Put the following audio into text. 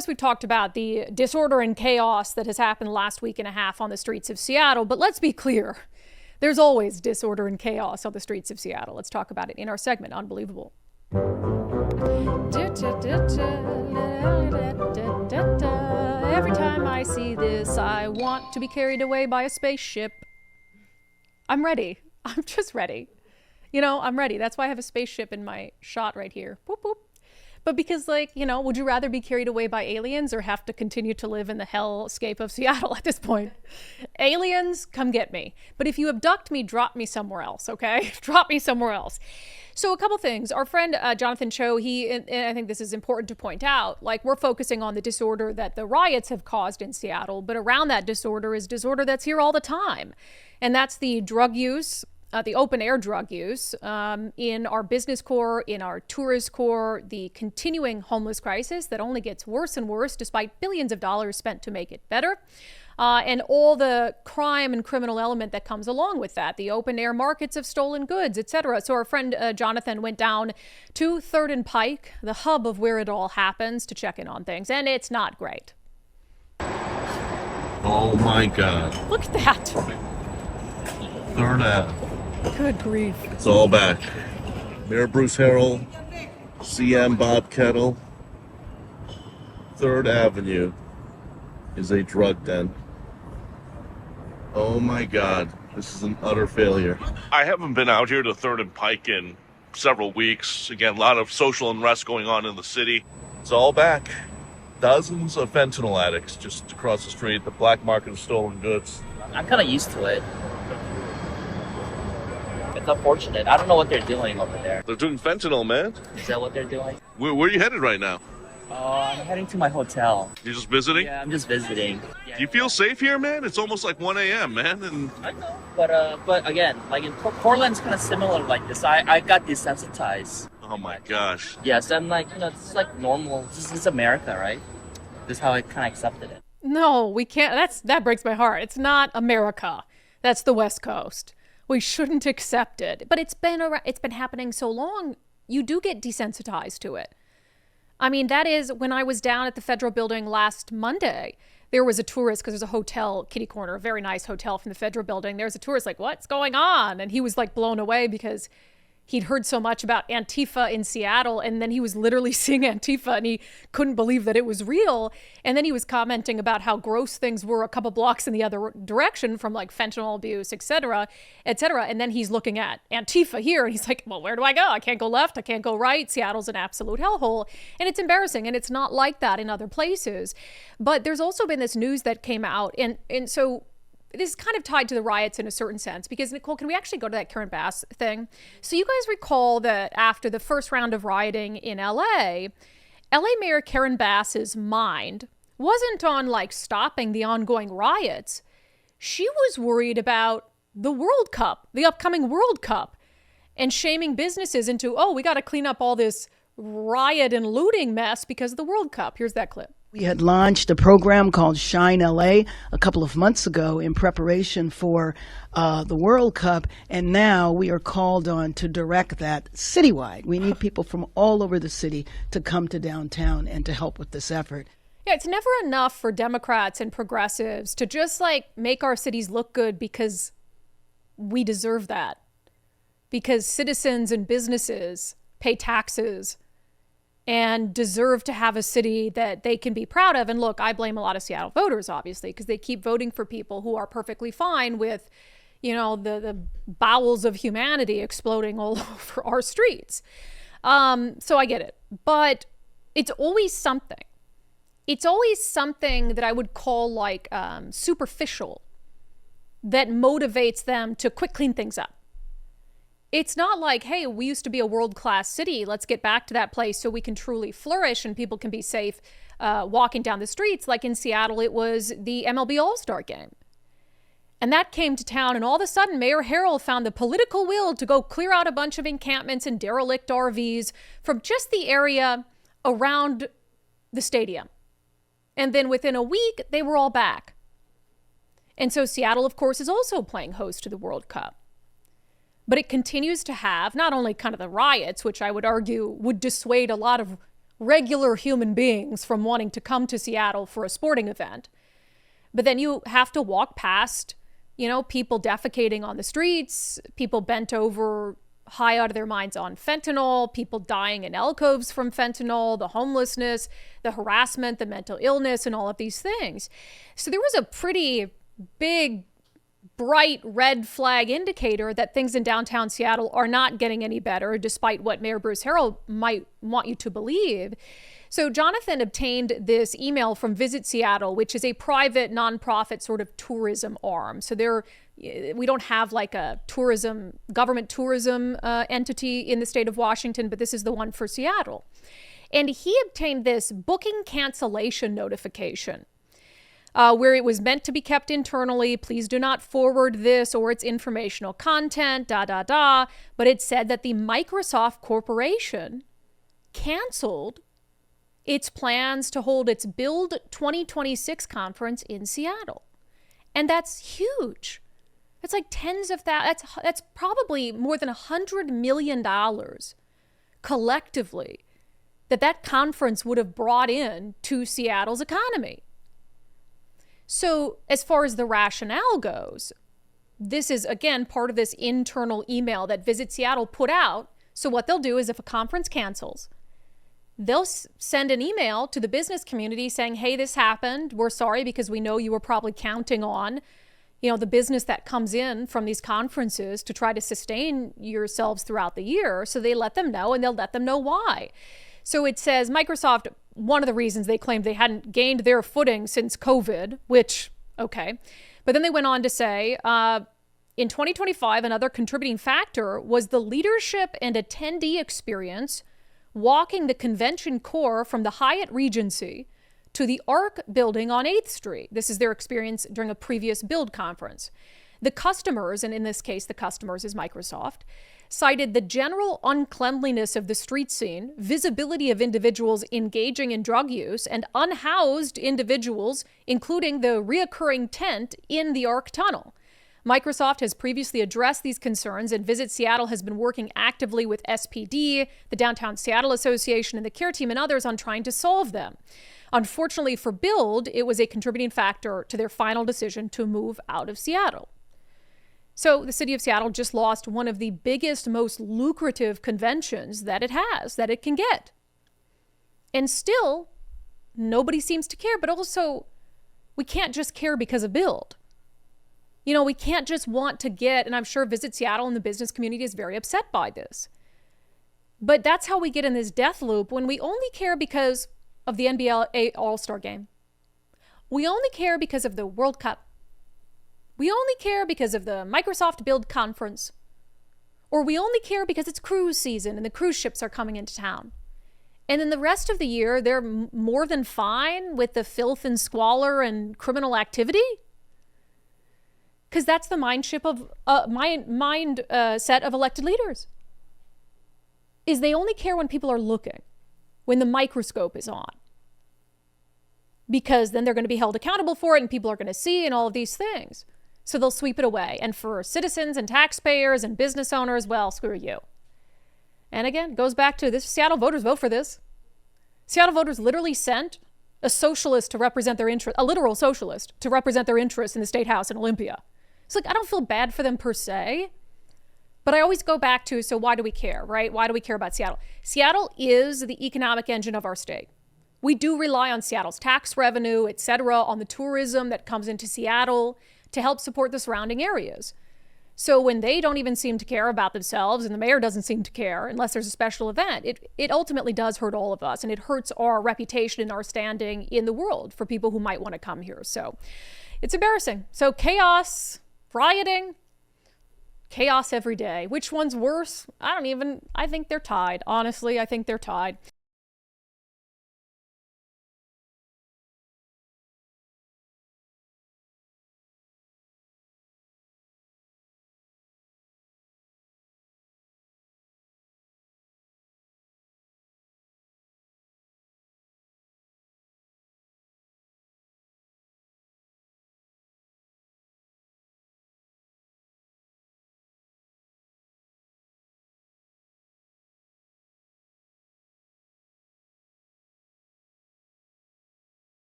course, we've talked about the disorder and chaos that has happened last week and a half on the streets of Seattle. But let's be clear. There's always disorder and chaos on the streets of Seattle. Let's talk about it in our segment, Unbelievable. Every time I see this, I want to be carried away by a spaceship. I'm ready. I'm just ready. I'm ready. That's why I have a spaceship in my shot right here. Boop, boop. But because, would you rather be carried away by aliens or have to continue to live in the hellscape of Seattle at this point? Aliens, come get me. But if you abduct me, drop me somewhere else, okay? Drop me somewhere else. So a couple things. Our friend Jonathan Cho, and I think this is important to point out, we're focusing on the disorder that the riots have caused in Seattle, but around that disorder is disorder that's here all the time. And that's the drug use, the open air drug use in our business core, in our tourist core, the continuing homeless crisis that only gets worse and worse despite billions of dollars spent to make it better. And all the crime and criminal element that comes along with that, the open air markets of stolen goods, etc. So our friend Jonathan went down to 3rd and Pike, the hub of where it all happens, to check in on things. And it's not great. Oh my God. Look at that. 3rd Ave. Good grief. It's all back. Mayor Bruce Harrell, CM Bob Kettle. 3rd Avenue is a drug den. Oh my God, this is an utter failure. I haven't been out here to 3rd and Pike in several weeks. Again, a lot of social unrest going on in the city. It's all back. Dozens of fentanyl addicts just across the street, the black market of stolen goods. I'm kind of used to it. It's unfortunate. I don't know what they're doing over there. They're doing fentanyl, man. Is that what they're doing? Where are you headed right now? I'm heading to my hotel. You're just visiting? Yeah, I'm just visiting. Yeah. Do you feel safe here, man? It's almost like 1 a.m., man. And I know, but again, in Portland's kind of similar like this. I got desensitized. oh my gosh. Yes, I'm this is like normal. This is America, right? This is how I kind of accepted it. No, we can't. That breaks my heart. It's not America. That's the West Coast. We shouldn't accept it. But it's been happening so long, you do get desensitized to it. I mean, that is when I was down at the Federal Building last Monday. There was a tourist, because there's a hotel, kitty corner, a very nice hotel from the Federal Building. There's a tourist what's going on? And he was blown away because he'd heard so much about Antifa in Seattle, and then he was literally seeing Antifa, and he couldn't believe that it was real. And then he was commenting about how gross things were a couple blocks in the other direction from fentanyl abuse, et cetera, et cetera. And then he's looking at Antifa here, and he's like, well, where do I go? I can't go left. I can't go right. Seattle's an absolute hellhole. And it's embarrassing, and it's not like that in other places. But there's also been this news that came out, and so this is kind of tied to the riots in a certain sense, because, Nicole, can we actually go to that Karen Bass thing? So you guys recall that after the first round of rioting in LA Mayor Karen Bass's mind wasn't on stopping the ongoing riots. She was worried about the World Cup, the upcoming World Cup, and shaming businesses into, we got to clean up all this riot and looting mess because of the World Cup. Here's that clip. We had launched a program called Shine LA a couple of months ago in preparation for the World Cup, and now we are called on to direct that citywide. We need people from all over the city to come to downtown and to help with this effort. Yeah, it's never enough for Democrats and progressives to just make our cities look good because we deserve that. Because citizens and businesses pay taxes and deserve to have a city that they can be proud of. And look, I blame a lot of Seattle voters, obviously, because they keep voting for people who are perfectly fine with, the bowels of humanity exploding all over our streets. So I get it. But it's always something. It's always something that I would call superficial that motivates them to quick clean things up. It's not hey, we used to be a world-class city. Let's get back to that place so we can truly flourish and people can be safe walking down the streets. Like in Seattle, it was the MLB All-Star Game. And that came to town, and all of a sudden, Mayor Harrell found the political will to go clear out a bunch of encampments and derelict RVs from just the area around the stadium. And then within a week, they were all back. And so Seattle, of course, is also playing host to the World Cup. But it continues to have not only kind of the riots, which I would argue would dissuade a lot of regular human beings from wanting to come to Seattle for a sporting event. But then you have to walk past, people defecating on the streets, people bent over high out of their minds on fentanyl, people dying in alcoves from fentanyl, the homelessness, the harassment, the mental illness, and all of these things. So there was a pretty big, bright red flag indicator that things in downtown Seattle are not getting any better, despite what Mayor Bruce Harrell might want you to believe. So Jonathan obtained this email from Visit Seattle, which is a private nonprofit sort of tourism arm. So we don't have like a government tourism entity in the state of Washington, but this is the one for Seattle. And he obtained this booking cancellation notification where it was meant to be kept internally. Please do not forward this or its informational content, But it said that the Microsoft Corporation canceled its plans to hold its Build 2026 conference in Seattle. And that's huge. It's like tens of thousands. That's probably more than $100 million collectively that conference would have brought in to Seattle's economy. So as far as the rationale goes, this is, again, part of this internal email that Visit Seattle put out. So what they'll do is if a conference cancels, they'll send an email to the business community saying, hey, this happened. We're sorry because we know you were probably counting on, the business that comes in from these conferences to try to sustain yourselves throughout the year. So they let them know, and they'll let them know why. So it says Microsoft, one of the reasons they claimed they hadn't gained their footing since COVID, which, okay. But then they went on to say, in 2025, another contributing factor was the leadership and attendee experience walking the convention core from the Hyatt Regency to the ARC building on 8th Street. This is their experience during a previous Build conference. The customers, and in this case, the customers is Microsoft, cited the general uncleanliness of the street scene, visibility of individuals engaging in drug use, and unhoused individuals, including the reoccurring tent in the ARC tunnel. Microsoft has previously addressed these concerns, and Visit Seattle has been working actively with SPD, the Downtown Seattle Association, and the CARE team and others on trying to solve them. Unfortunately for Build, it was a contributing factor to their final decision to move out of Seattle. So the city of Seattle just lost one of the biggest, most lucrative conventions that it can get. And still, nobody seems to care, but also we can't just care because of Build. We can't just want to get, and I'm sure Visit Seattle and the business community is very upset by this. But that's how we get in this death loop when we only care because of the NBA All-Star Game. We only care because of the World Cup. We only care because of the Microsoft Build conference. Or we only care because it's cruise season and the cruise ships are coming into town. And then the rest of the year, they're more than fine with the filth and squalor and criminal activity. Because that's the mindset of elected leaders. Is they only care when people are looking, when the microscope is on. Because then they're going to be held accountable for it and people are going to see and all of these things. So they'll sweep it away. And for citizens and taxpayers and business owners, well, screw you. And again, goes back to this. Seattle voters vote for this. Seattle voters literally sent a socialist to represent their interest, a literal socialist to represent their interests in the State House in Olympia. It's like, I don't feel bad for them per se, but I always go back to, so why do we care, right? Why do we care about Seattle? Seattle is the economic engine of our state. We do rely on Seattle's tax revenue, et cetera, on the tourism that comes into Seattle to help support the surrounding areas. So when they don't even seem to care about themselves and the mayor doesn't seem to care unless there's a special event, it ultimately does hurt all of us, and it hurts our reputation and our standing in the world for people who might want to come here. So it's embarrassing. So chaos, rioting, chaos every day. Which one's worse? I think they're tied. Honestly, I think they're tied.